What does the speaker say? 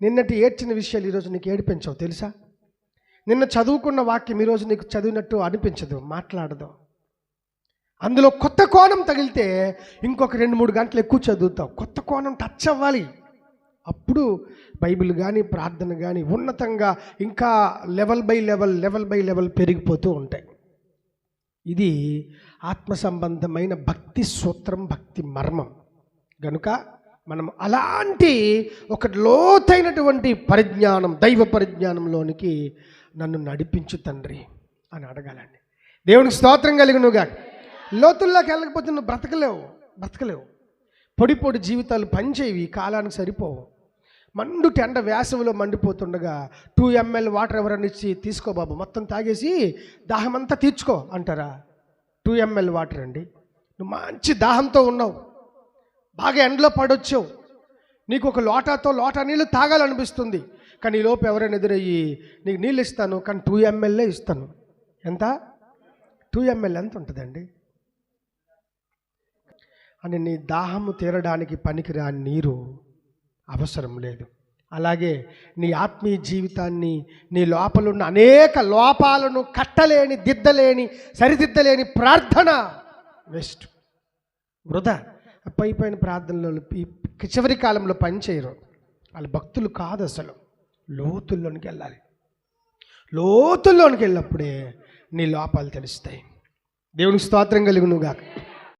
నిన్నటి ఏడ్చిన విషయాలు ఈరోజు నీకు ఏడిపించవు తెలుసా? నిన్న చదువుకున్న వాక్యం ఈరోజు నీకు చదివినట్టు అనిపించదు, మాట్లాడదు. అందులో కొత్త కోణం తగిలితే ఇంకొక 2-3 గంటలు ఎక్కువ చదువుతావు. కొత్త కోణం టచ్ అవ్వాలి. అప్పుడు బైబిల్ కానీ ప్రార్థన కానీ ఉన్నతంగా ఇంకా లెవెల్ బై లెవెల్ పెరిగిపోతూ ఉంటాయి. ఇది ఆత్మ సంబంధమైన భక్తి సూత్రం, భక్తి మర్మం. గనుక మనం అలాంటి ఒక లోతైనటువంటి పరిజ్ఞానం, దైవ పరిజ్ఞానంలోనికి నన్ను నడిపించు తండ్రి అని అడగాలండి. దేవునికి స్తోత్రం కలుగునుగా. లోతుల్లోకి వెళ్ళకపోతే నువ్వు బ్రతకలేవు. పొడి జీవితాలు పనిచేయవి, కాలానికి సరిపోవు. మండుటి ఎండ వేసవిలో మండిపోతుండగా 2 ml వాటర్ ఎవరైనా ఇచ్చి తీసుకో బాబు మొత్తం తాగేసి దాహమంతా తీర్చుకో అంటారా? 2 ml వాటర్ అండి. నువ్వు మంచి దాహంతో ఉన్నావు, బాగా ఎండలో పడొచ్చావు, నీకు ఒక లోటా నీళ్ళు తాగాలనిపిస్తుంది. కానీ ఈ లోపు ఎవరైనా ఎదురయ్యి నీకు నీళ్ళు ఇస్తాను కానీ 2 ml ఇస్తాను. ఎంత? 2 ml ఎంత ఉంటుందండి అని నీ దాహము తీరడానికి పనికిరాని నీరు అవసరం లేదు. అలాగే నీ ఆత్మీయ జీవితాన్ని, నీ లోపలున్న అనేక లోపాలను కట్టలేని, సరిదిద్దలేని ప్రార్థన వేస్ట్, వృధా. పైపైన ప్రార్థనలు ఈ చివరి కాలంలో పనిచేయరు. వాళ్ళు భక్తులు కాదు. అసలు లోతుల్లోనికి వెళ్ళాలి. లోతుల్లోనికి వెళ్ళినప్పుడే నీ లోపాలు తెలుస్తాయి. దేవునికి స్తోత్రం కలుగునుగాక.